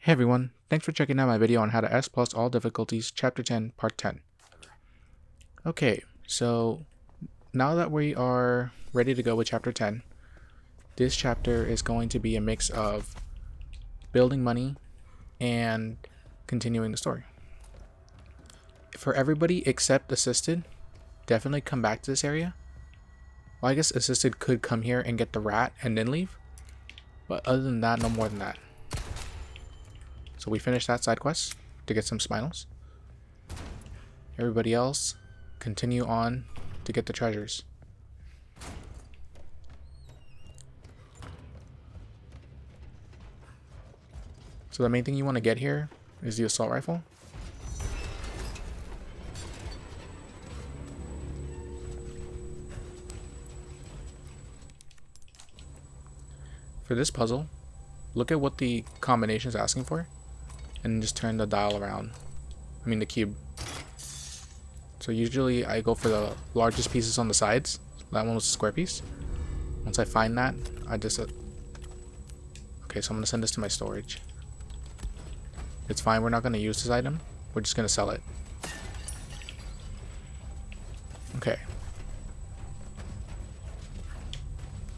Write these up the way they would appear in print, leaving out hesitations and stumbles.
Hey everyone, thanks for checking out my video on how to S plus all difficulties, chapter 10, part 10. Okay, so now that we are ready to go with chapter 10, this chapter is going to be a mix of building money and continuing the story. For everybody except Assisted, definitely come back to this area. Well, I guess Assisted could come here and get the rat and then leave, but other than that, no more than that. So we finished that side quest to get some Spinels. Everybody else, continue on to get the treasures. So the main thing you want to get here is the assault rifle. For this puzzle, look at what the combination is asking for, and just turn the dial around. I mean the cube. So usually I go for the largest pieces on the sides. That one was a square piece. Once I find that, I just... Okay, so I'm going to send this to my storage. It's fine, we're not going to use this item. We're just going to sell it. Okay.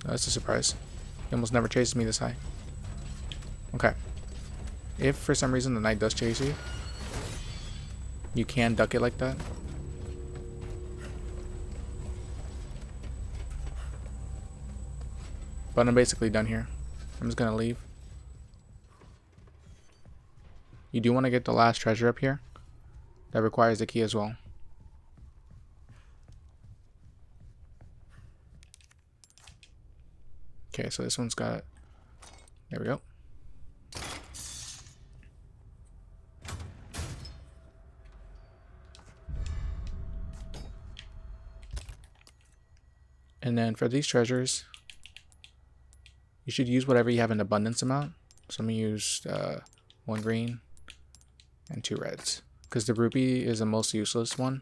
That's a surprise. He almost never chases me this high. Okay. If for some reason the knight does chase you, you can duck it like that. But I'm basically done here. I'm just gonna leave. You do want to get the last treasure up here. That requires the key as well. Okay, so this one's got... There we go. And then for these treasures, you should use whatever you have in abundance amount. So I'm going to use 1 green and 2 reds. Because the rupee is the most useless one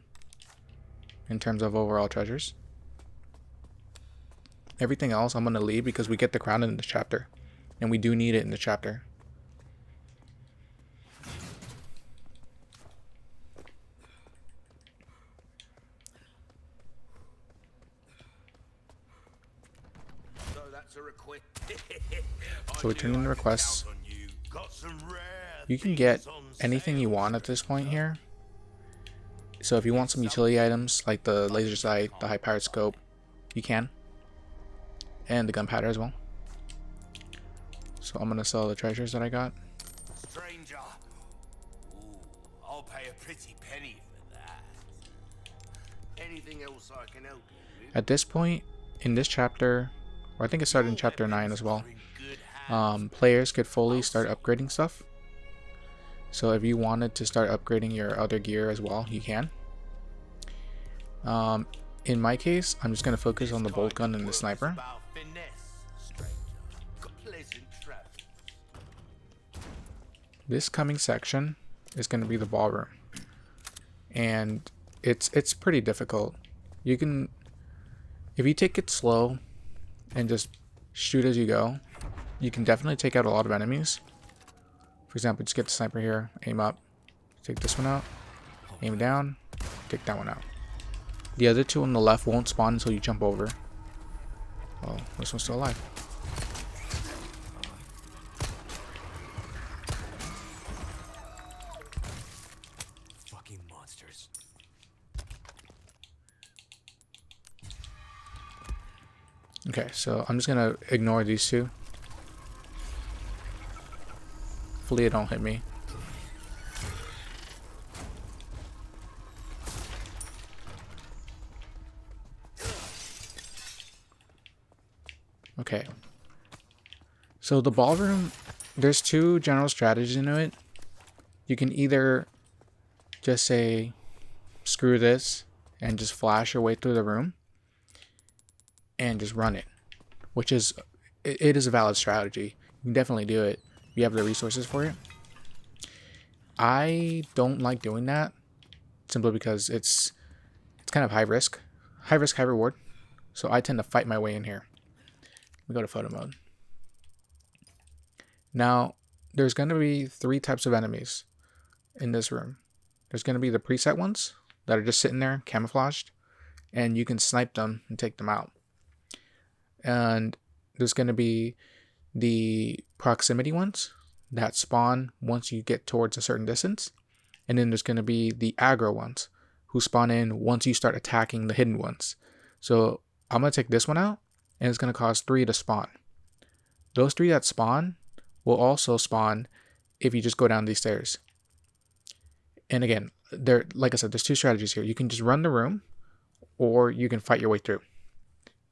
in terms of overall treasures. Everything else I'm going to leave because we get the crown in this chapter. And we do need it in the chapter. So we turn in the requests. You can get anything you want at this point here. So if you want some utility items like the laser sight, the high powered scope, you can. And the gunpowder as well. So I'm gonna sell the treasures that I got. Stranger. Ooh, I'll pay a pretty penny for that. Anything else I can help you with? At this point in this chapter, or I think it started in chapter 9 as well, players could fully start upgrading stuff. So if you wanted to start upgrading your other gear as well, you can. In my case, I'm just going to focus on the bolt gun and the sniper. This coming section is going to be the ballroom. And it's pretty difficult. You can, if you take it slow and just shoot as you go, you can definitely take out a lot of enemies. For example, just get the sniper here, aim up, take this one out, aim down, take that one out. The other two on the left won't spawn until you jump over. Oh, this one's still alive. Fucking monsters. Okay, so I'm just gonna ignore these two. Hopefully it don't hit me. Okay. So the ballroom, there's 2 general strategies into it. You can either just say, screw this, and just flash your way through the room and just run it, which is, it is a valid strategy. You can definitely do it. You have the resources for it. I don't like doing that simply because it's kind of high risk, high reward. So I tend to fight my way in here. We go to photo mode. Now there's going to be 3 types of enemies in this room. There's going to be the preset ones that are just sitting there camouflaged, and you can snipe them and take them out. And there's going to be the proximity ones that spawn once you get towards a certain distance. And then there's going to be the aggro ones who spawn in once you start attacking the hidden ones. So I'm going to take this one out, and it's going to cause 3 to spawn. Those 3 that spawn will also spawn if you just go down these stairs. And again, like I said, there's 2 strategies here. You can just run the room, or you can fight your way through.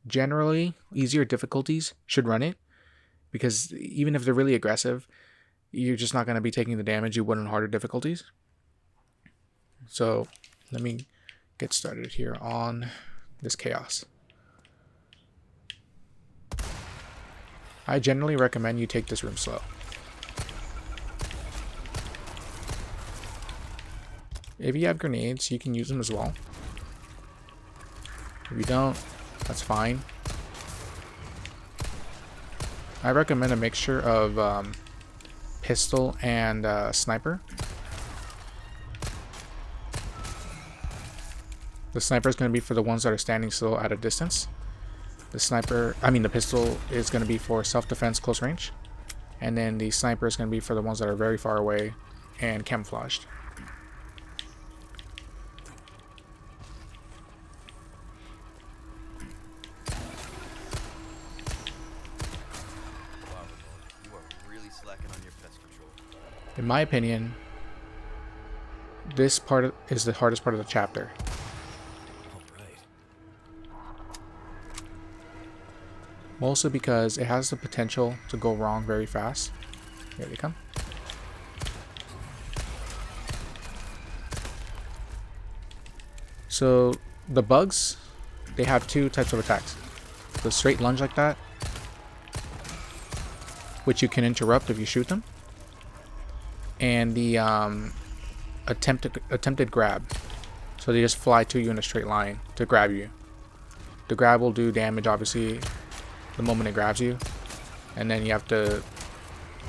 Generally, easier difficulties should run it, because even if they're really aggressive, you're just not going to be taking the damage you would on harder difficulties. So let me get started here on this chaos. I generally recommend you take this room slow. If you have grenades, you can use them as well. If you don't, that's fine. I recommend a mixture of pistol and sniper. The sniper is going to be for the ones that are standing still at a distance. The pistol is going to be for self-defense close range. And then the sniper is going to be for the ones that are very far away and camouflaged. In my opinion, this part is the hardest part of the chapter. Mostly because it has the potential to go wrong very fast. Here they come. So the bugs, they have 2 types of attacks. The straight lunge like that, which you can interrupt if you shoot them. And the attempted grab. So they just fly to you in a straight line to grab you. The grab will do damage, obviously, the moment it grabs you, and then you have to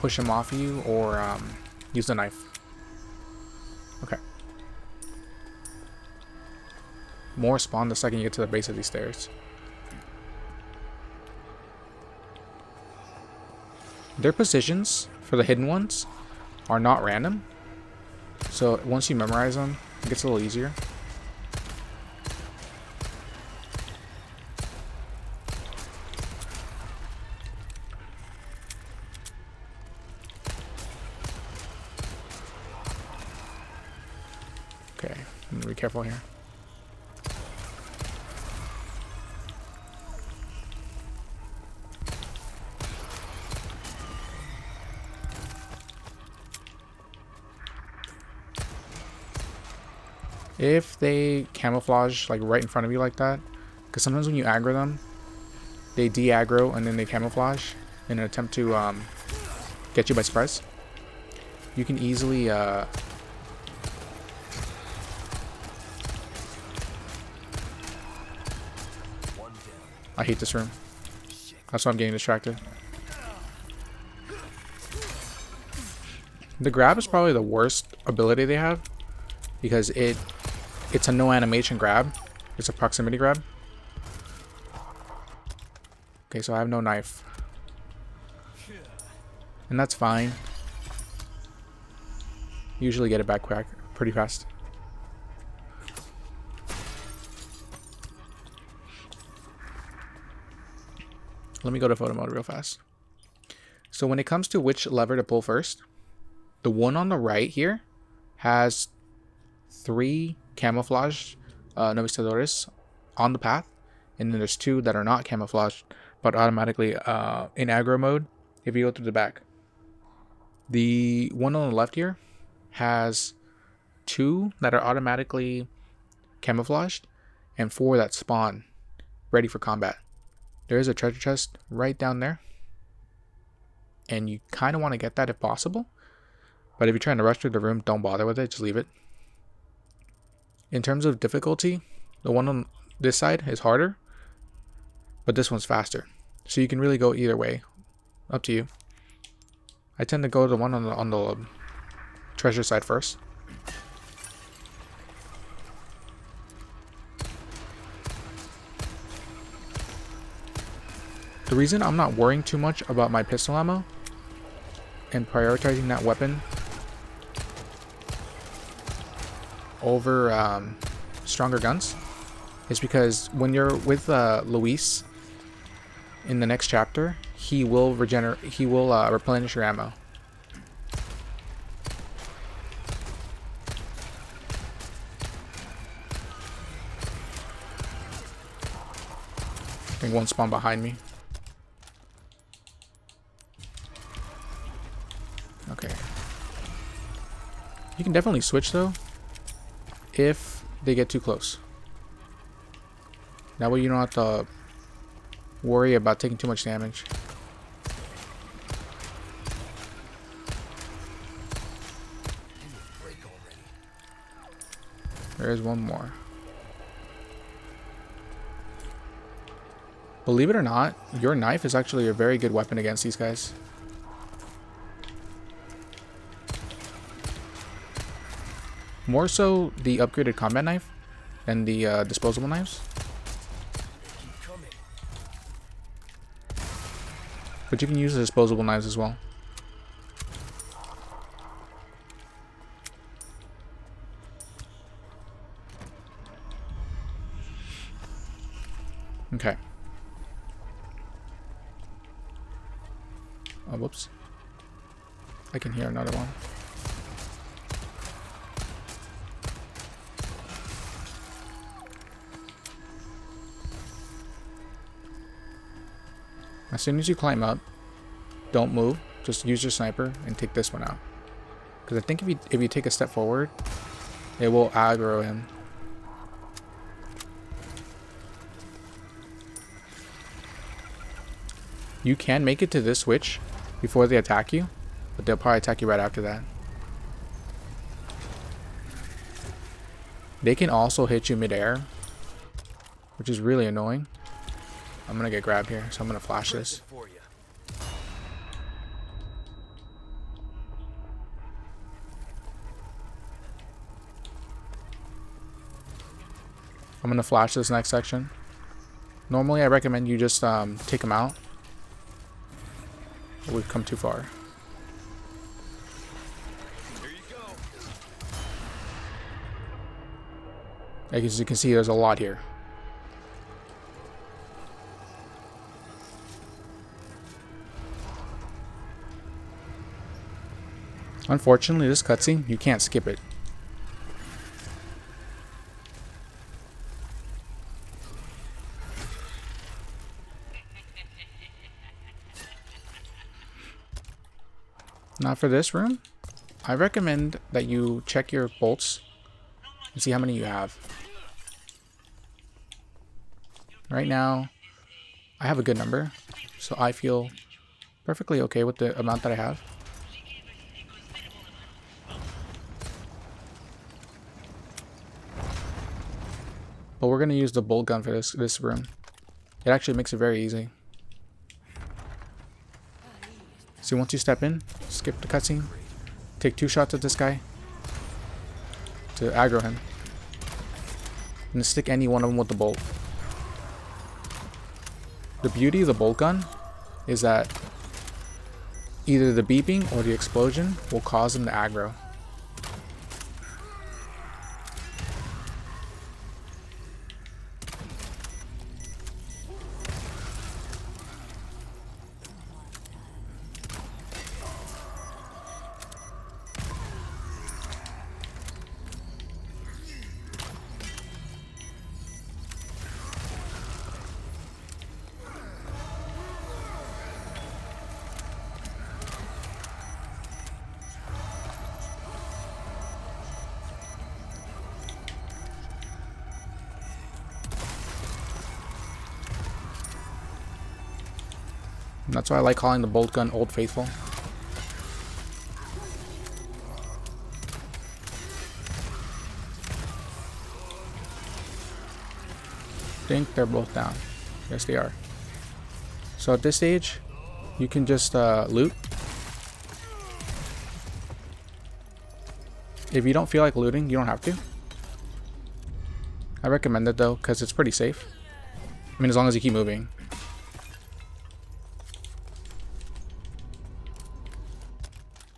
push him off you or use the knife. Okay. More spawn the second you get to the base of these stairs. Their positions for the hidden ones are not random, so once you memorize them, it gets a little easier. Okay, I'm gonna be careful here. If they camouflage like right in front of you like that, because sometimes when you aggro them, they de-aggro and then they camouflage in an attempt to get you by surprise. You can easily I hate this room. That's why I'm getting distracted. The grab is probably the worst ability they have, because it's a no animation grab. It's a proximity grab. Okay, so I have no knife. And that's fine. Usually get it back quick, pretty fast. Let me go to photo mode real fast. So when it comes to which lever to pull first, the one on the right here has 3 camouflaged Novistadores on the path, and then there's 2 that are not camouflaged but automatically in aggro mode if you go through the back. The one on the left here has 2 that are automatically camouflaged and 4 that spawn ready for combat. There is a treasure chest right down there, and you kind of want to get that if possible, but if you're trying to rush through the room, don't bother with it, just leave it. In terms of difficulty, the one on this side is harder, but this one's faster. So you can really go either way. Up to you. I tend to go to the one on the treasure side first. The reason I'm not worrying too much about my pistol ammo and prioritizing that weapon over stronger guns is because when you're with Luis in the next chapter, he will replenish your ammo. I think one spawned behind me. Okay. You can definitely switch though if they get too close. That way you don't have to worry about taking too much damage. There is one more. Believe it or not, your knife is actually a very good weapon against these guys. More so the upgraded combat knife than the disposable knives. But you can use the disposable knives as well. Okay. Oh, whoops. I can hear another one. As soon as you climb up, don't move. Just use your sniper and take this one out. Because I think if you take a step forward, it will aggro him. You can make it to this switch before they attack you, but they'll probably attack you right after that. They can also hit you midair, which is really annoying. I'm gonna get grabbed here, so I'm gonna flash this. I'm gonna flash this next section. Normally, I recommend you just take them out. But we've come too far. Here you go. As you can see, there's a lot here. Unfortunately, this cutscene, you can't skip it. Now for this room, I recommend that you check your bolts and see how many you have. Right now, I have a good number, so I feel perfectly okay with the amount that I have. But we're going to use the bolt gun for this room. It actually makes it very easy. So once you step in, skip the cutscene, take 2 shots at this guy to aggro him, and stick any one of them with the bolt. The beauty of the bolt gun is that either the beeping or the explosion will cause him to aggro. And that's why I like calling the bolt gun Old Faithful. I think they're both down. Yes, they are. So at this stage, you can just loot If you don't feel like looting, you don't have to. I recommend it though, because it's pretty safe. I mean, as long as you keep moving.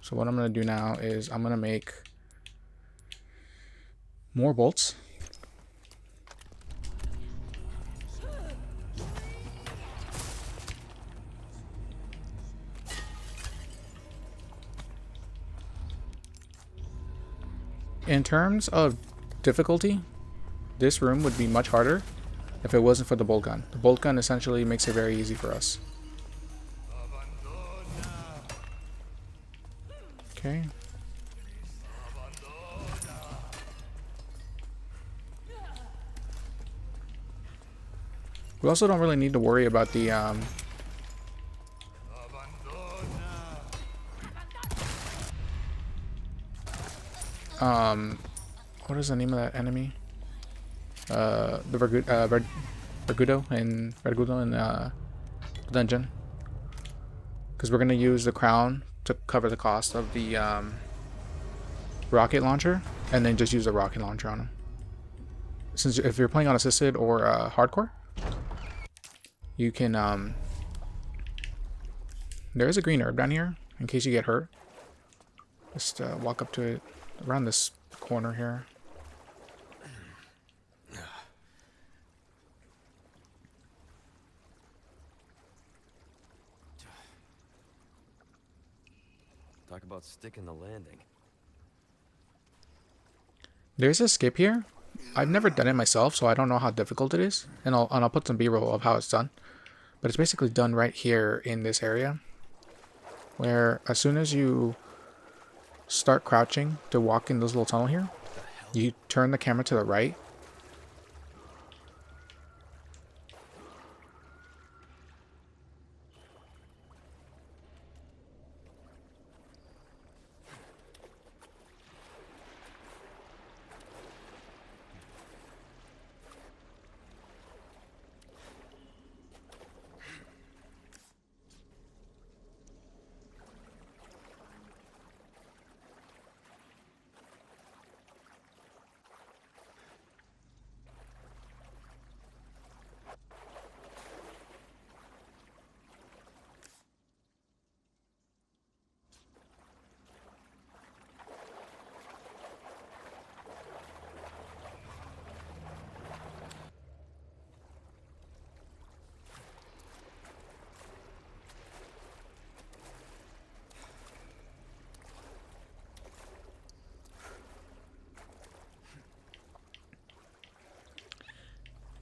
So what I'm going to do now is I'm going to make more bolts. In terms of difficulty, this room would be much harder if it wasn't for the bolt gun. The bolt gun essentially makes it very easy for us. Okay. We also don't really need to worry about the what is the name of that enemy? The Vergudo in dungeon. Because we're gonna use the crown to cover the cost of the rocket launcher, and then just use the rocket launcher on him. Since if you're playing on assisted or hardcore, you can there is a green herb down here in case you get hurt. Just walk up to it around this corner here. Talk about sticking the landing. There's a skip here. I've never done it myself, so I don't know how difficult it is. And I'll put some B-roll of how it's done. But it's basically done right here in this area, where as soon as you start crouching to walk in this little tunnel here, you turn the camera to the right.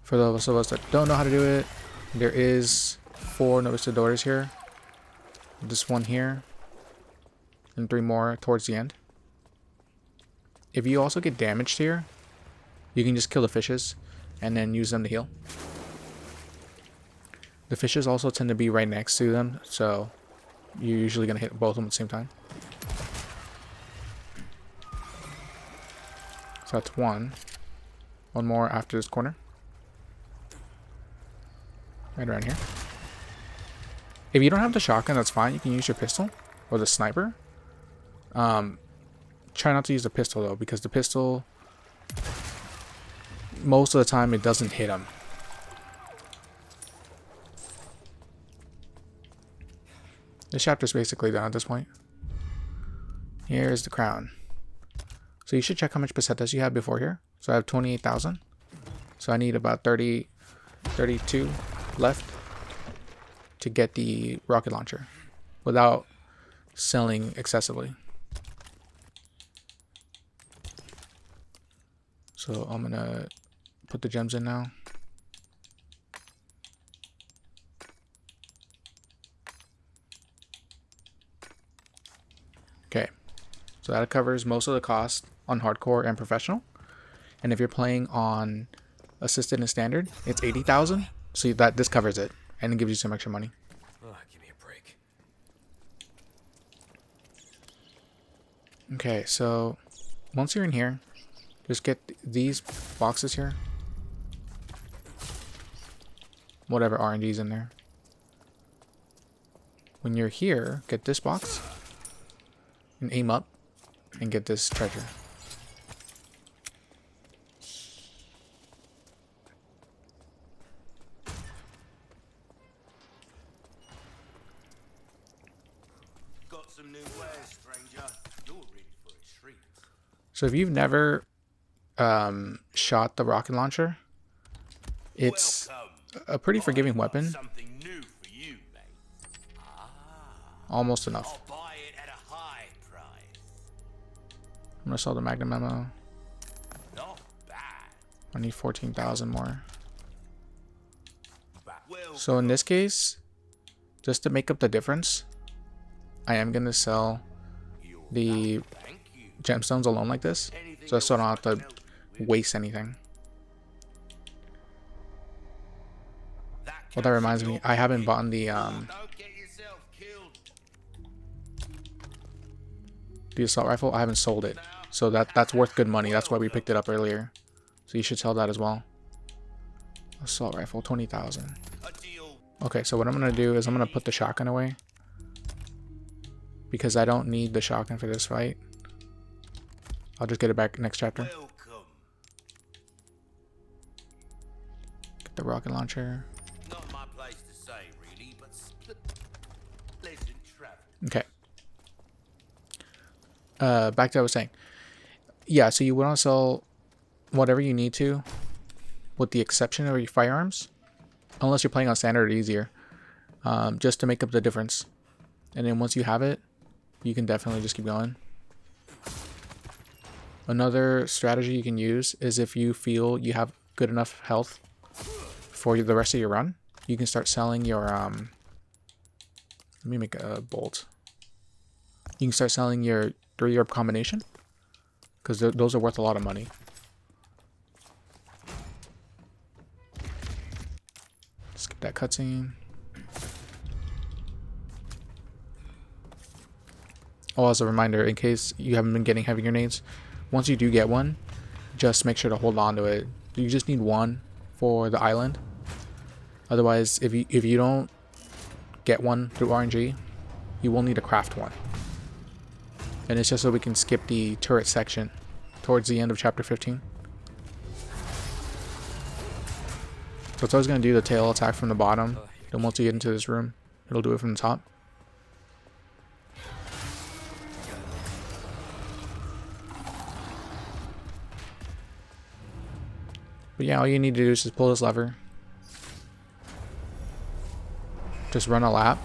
For those of us that don't know how to do it, there is 4 notice doors here. This one here. And 3 more towards the end. If you also get damaged here, you can just kill the fishes and then use them to heal. The fishes also tend to be right next to them, so you're usually going to hit both of them at the same time. So that's 1. 1 more after this corner. Right around here. If you don't have the shotgun, that's fine. You can use your pistol or the sniper. Try not to use the pistol though, because the pistol, most of the time, it doesn't hit them. This chapter's basically done at this point. Here's the crown. So you should check how much pesetas you have before here. So I have 28,000. So I need about 32 left to get the rocket launcher without selling excessively. So I'm gonna put the gems in now. Okay, so that covers most of the cost on hardcore and professional. And if you're playing on assisted and standard, it's 80,000. So that this covers it, and it gives you some extra money. Oh, give me a break. Okay, so once you're in here, just get these boxes here. Whatever RNG's in there. When you're here, get this box and aim up and get this treasure. So if you've never shot the rocket launcher, it's a pretty forgiving weapon. Something new for you, mate. Almost enough. I'll buy it at a high price. I'm gonna sell the Magnum ammo. Not bad. I need 14,000 more. Well, So in this case, just to make up the difference, I am gonna sell the thank you. gemstones alone like this, Anything just so I don't else have I to can help you with? waste anything. That Well, that reminds me, capsule I haven't you're bought the Don't get yourself killed. assault rifle. I haven't sold it, so that's worth good money. That's why we picked it up earlier. So you should sell that as well. Assault rifle, 20,000. A deal. Okay, so what I'm gonna do is I'm gonna put the shotgun away because I don't need the shotgun for this fight. I'll just get it back next chapter. Welcome. Get the rocket launcher. Not my place to say, really, but pleasant travel. Okay. Back to what I was saying. Yeah, so you want to sell whatever you need to, with the exception of your firearms, unless you're playing on standard or easier, just to make up the difference. And then once you have it, you can definitely just keep going. Another strategy you can use is if you feel you have good enough health for the rest of your run, you can start selling your let me make a bolt. You can start selling your 3-herb combination, because those are worth a lot of money. Skip that cutscene. Oh, as a reminder, in case you haven't been getting heavy grenades, once you do get one, just make sure to hold on to it. You just need one for the island. Otherwise, if you don't get one through RNG, you will need to craft one. And it's just so we can skip the turret section towards the end of chapter 15. So it's always going to do the tail attack from the bottom. Then once you get into this room, it'll do it from the top. But yeah, all you need to do is just pull this lever. Just run a lap.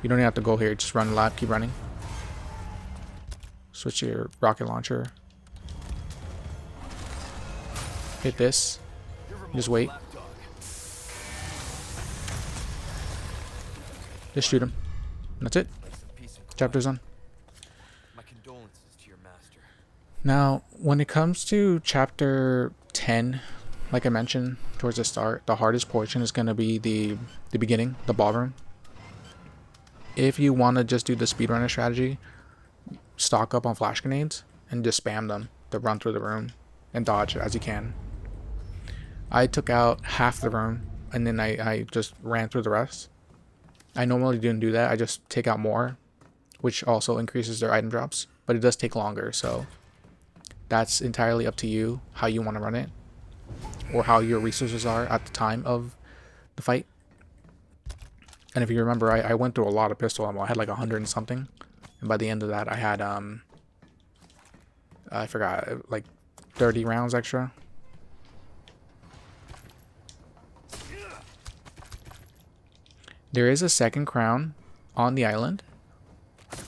You don't even have to go here. Just run a lap. Keep running. Switch your rocket launcher. Hit this. Just wait. Just shoot him. And that's it. Chapter's done. My condolences to your master. Now, when it comes to chapter 10, like I mentioned towards the start, the hardest portion is going to be the beginning, the ballroom. If you want to just do the speedrunner strategy, stock up on flash grenades and just spam them to run through the room and dodge as you can. I took out half the room and then I just ran through the rest. I normally didn't do that. I just take out more, which also increases their item drops, but it does take longer, so that's entirely up to you how you want to run it or how your resources are at the time of the fight. And if you remember, I went through a lot of pistol ammo. I had like 100 and something, and by the end of that I had I forgot, like 30 rounds extra. There is a second crown on the island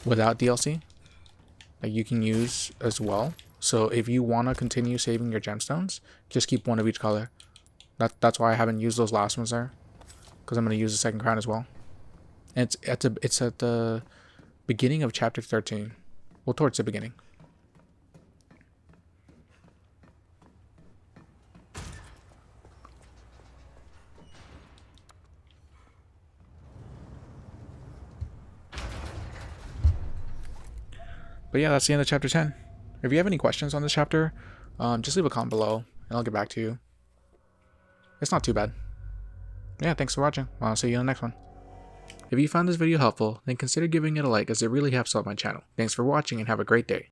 without DLC that you can use as well. So if you want to continue saving your gemstones, just keep one of each color. That's why I haven't used those last ones there, because I'm going to use the second crown as well. And it's at the beginning of chapter 13. Well, towards the beginning. But yeah, that's the end of chapter 10. If you have any questions on this chapter, just leave a comment below and I'll get back to you. It's not too bad. Yeah, thanks for watching. I'll see you in the next one. If you found this video helpful, then consider giving it a like, as it really helps out my channel. Thanks for watching and have a great day.